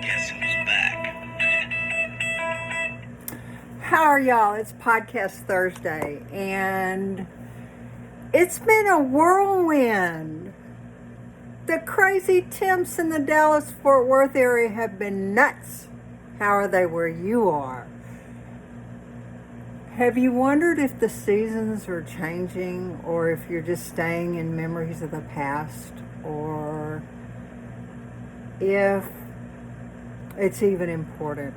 Guess who's back? How are y'all? It's Podcast Thursday, and it's been a whirlwind. The crazy temps in the Dallas-Fort Worth area have been nuts. How are they where you are? Have you wondered if the seasons are changing, or if you're just staying in memories of the past, or if it's even important?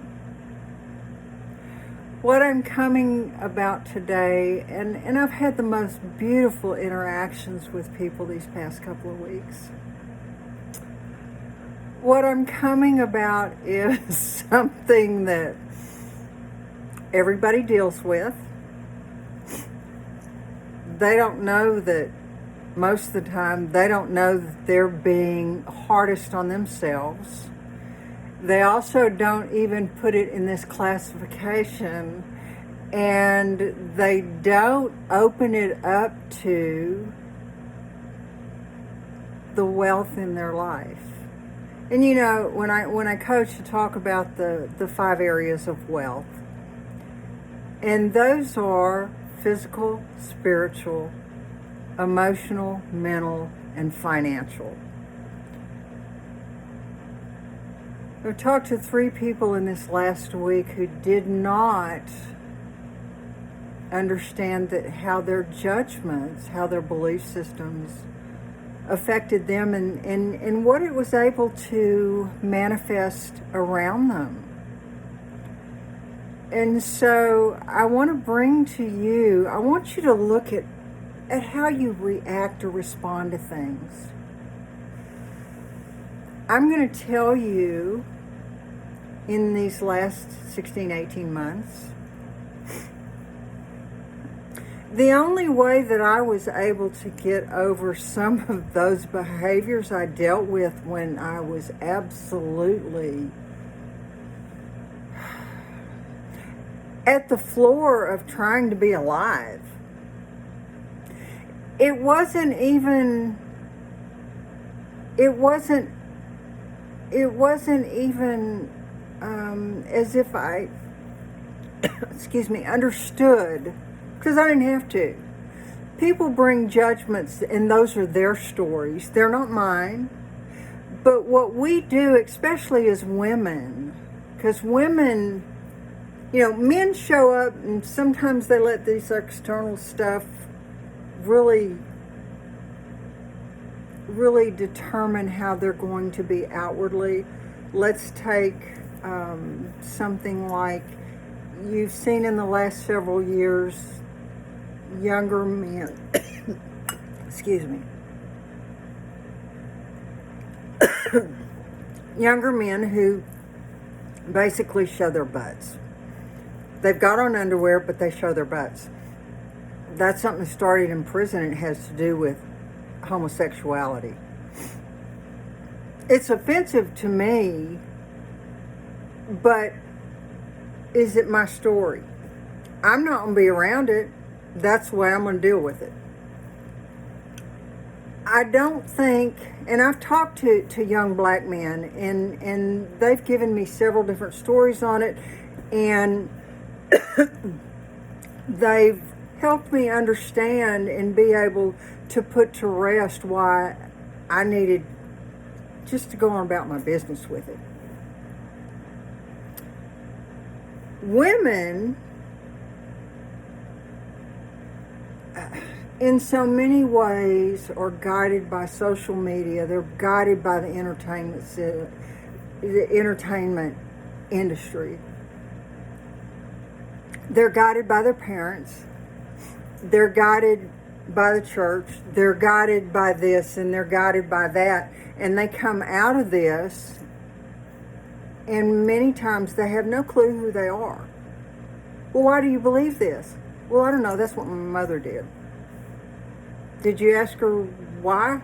What I'm coming about today, and I've had the most beautiful interactions with people these past couple of weeks. What I'm coming about is something that everybody deals with. They don't know that, most of the time, they don't know that they're being hardest on themselves. They also don't even put it in this classification, and they don't open it up to the wealth in their life. And you know, when I coach, to talk about the 5 areas of wealth, and those are physical, spiritual, emotional, mental, and financial. I've talked to 3 people in this last week who did not understand that how their judgments, how their belief systems affected them, and what it was able to manifest around them. And so I want to bring to you, I want you to look at how you react or respond to things. I'm going to tell you, in these last 16, 18 months, the only way that I was able to get over some of those behaviors I dealt with when I was absolutely at the floor of trying to be alive. It wasn't even as if I, understood, because I didn't have to. People bring judgments, and those are their stories. They're not mine. But what we do, especially as women, because women, you know, men show up, and sometimes they let this external stuff really determine how they're going to be outwardly. Let's take something like you've seen in the last several years, younger men, younger men who basically show their butts. They've got on underwear, but they show their butts. That's something that started in prison, and it has to do with homosexuality. It's offensive to me, but is it my story? I'm not going to be around it. That's the way I'm going to deal with it. I don't think, and I've talked to young black men, and they've given me several different stories on it, and they've helped me understand and be able to put to rest why I needed just to go on about my business with it. Women, in so many ways, are guided by social media. They're guided by the entertainment industry. They're guided by their parents. They're guided by the church. They're guided by this, and they're guided by that. And they come out of this, and many times they have no clue who they are. Well, why do you believe this? Well, I don't know. That's what my mother did. Did you ask her why?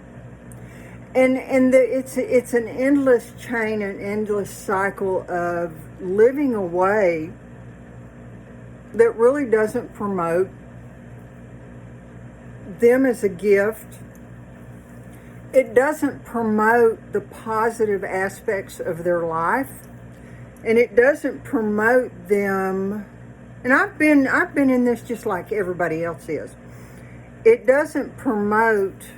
It's an endless chain, an endless cycle of living a way that really doesn't promote them as a gift. It doesn't promote the positive aspects of their life. And it doesn't promote them. And I've been in this just like everybody else is. It doesn't promote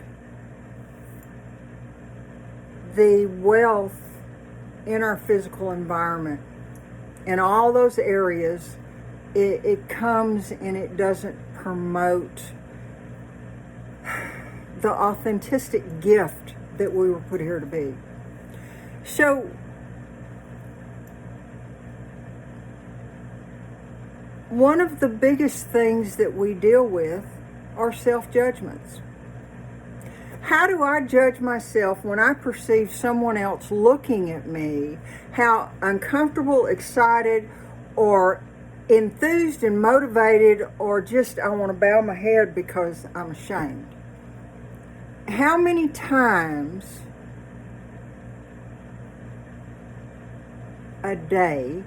the wealth in our physical environment. In all those areas, it comes and it doesn't promote the authentic gift that we were put here to be. So, one of the biggest things that we deal with are self-judgments. How do I judge myself when I perceive someone else looking at me? How uncomfortable, excited, or enthused and motivated, or just I want to bow my head because I'm ashamed? How many times a day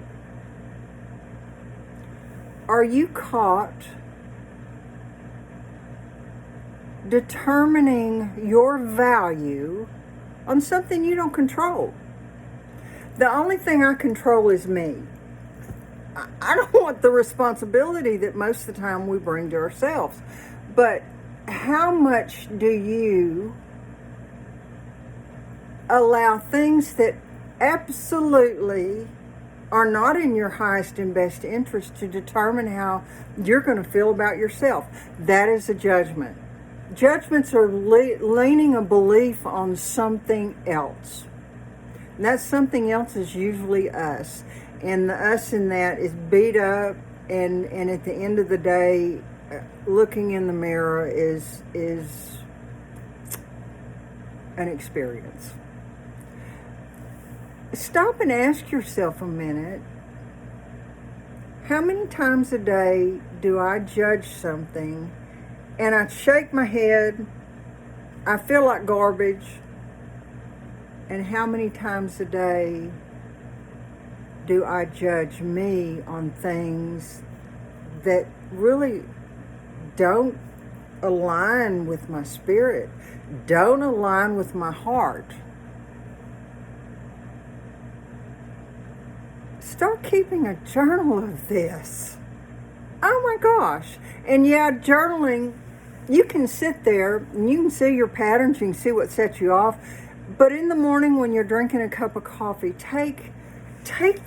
are you caught determining your value on something you don't control? The only thing I control is me. I don't want the responsibility that most of the time we bring to ourselves. But how much do you allow things that absolutely are not in your highest and best interest to determine how you're going to feel about yourself? That is a judgment. Judgments are leaning a belief on something else. And that something else is usually us. And the us in that is beat up, and at the end of the day, looking in the mirror is an experience. Stop and ask yourself a minute, how many times a day do I judge something and I shake my head, I feel like garbage, and how many times a day do I judge me on things that really don't align with my spirit, don't align with my heart? Start keeping a journal of this. Oh my gosh. And yeah, journaling, you can sit there and you can see your patterns, you can see what sets you off. But in the morning when you're drinking a cup of coffee, take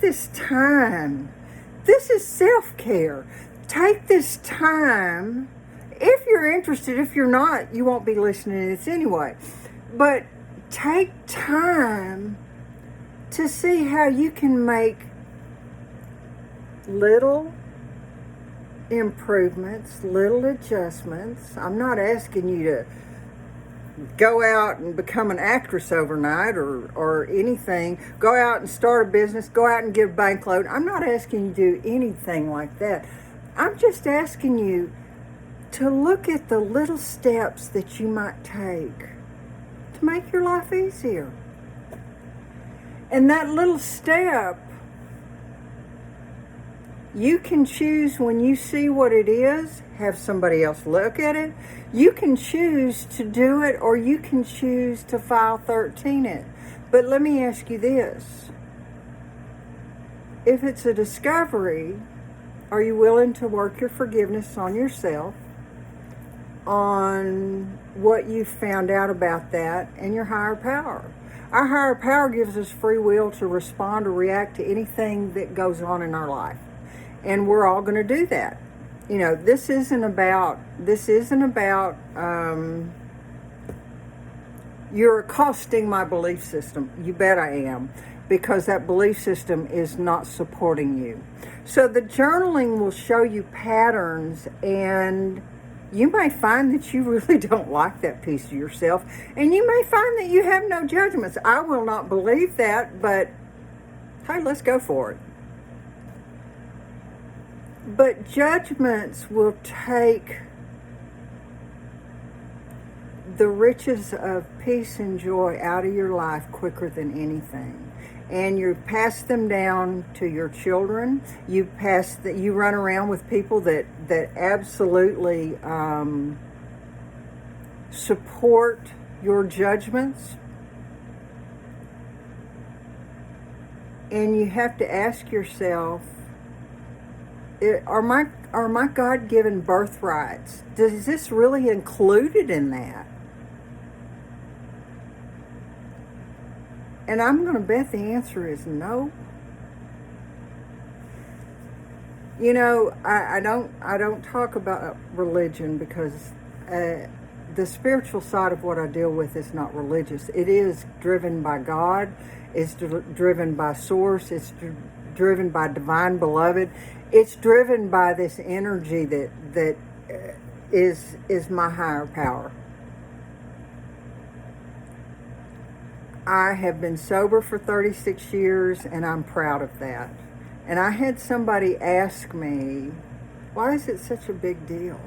this time. This is self-care. Take this time. If you're interested, if you're not, you won't be listening to this anyway. But take time to see how you can make little improvements, little adjustments. I'm not asking you to go out and become an actress overnight or anything. Go out and start a business. Go out and get a bank loan. I'm not asking you to do anything like that. I'm just asking you to look at the little steps that you might take to make your life easier. And that little step, you can choose when you see what it is, have somebody else look at it. You can choose to do it, or you can choose to file 13 it. But let me ask you this. If it's a discovery, are you willing to work your forgiveness on yourself, on what you found out about that, and your higher power? Our higher power gives us free will to respond or react to anything that goes on in our life. And we're all going to do that. You know, this isn't about you're accosting my belief system. You bet I am, because that belief system is not supporting you. So the journaling will show you patterns, and you may find that you really don't like that piece of yourself, and you may find that you have no judgments. I will not believe that, but hey, let's go for it. But judgments will take the riches of peace and joy out of your life quicker than anything. And you pass them down to your children. You run around with people that absolutely support your judgments. And you have to ask yourself, are my God-given birthrights, is this really included in that? And I'm going to bet the answer is no. You know, I don't talk about religion because the spiritual side of what I deal with is not religious. It is driven by God. It's driven by Source. It's driven by Divine Beloved. It's driven by this energy that is my higher power. I have been sober for 36 years, and I'm proud of that. And I had somebody ask me, why is it such a big deal?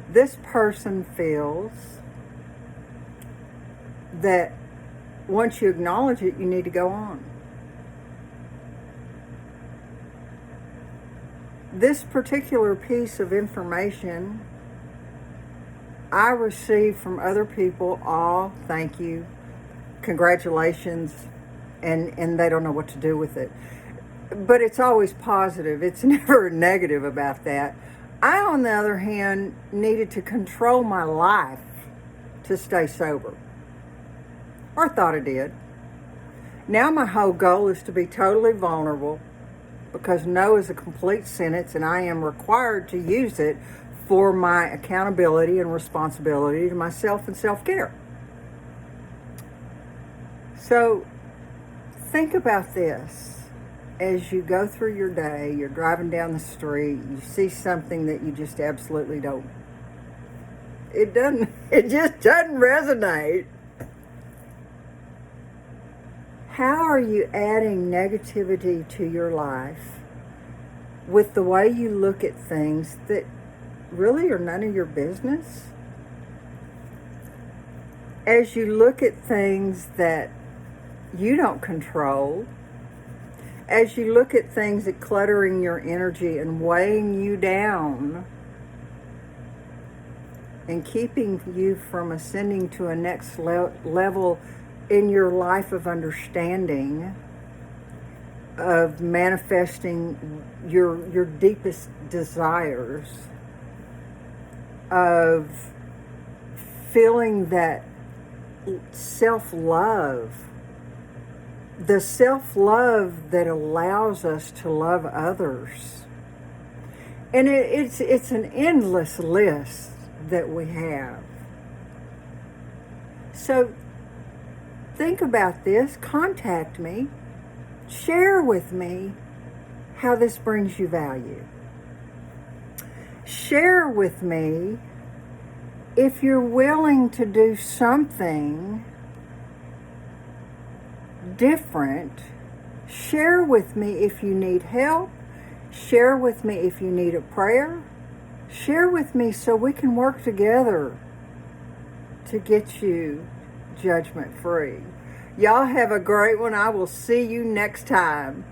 This person feels that once you acknowledge it, you need to go on. This particular piece of information I receive from other people, thank you, congratulations, and they don't know what to do with it. But it's always positive. It's never negative about that. I, on the other hand, needed to control my life to stay sober. Or thought I did. Now my whole goal is to be totally vulnerable, because no is a complete sentence, and I am required to use it for my accountability and responsibility to myself and self-care. So think about this. As you go through your day, you're driving down the street, you see something that you just absolutely don't, it just doesn't resonate. How are you adding negativity to your life with the way you look at things that really are none of your business? As you look at things that you don't control, as you look at things that cluttering your energy and weighing you down and keeping you from ascending to a next level in your life of understanding, of manifesting your deepest desires, of feeling that self-love, the self-love that allows us to love others. And it's an endless list that we have. So think about this, contact me, share with me how this brings you value. Share with me if you're willing to do something different. Share with me if you need help. Share with me if you need a prayer. Share with me so we can work together to get you judgment free. Y'all have a great one. I will see you next time.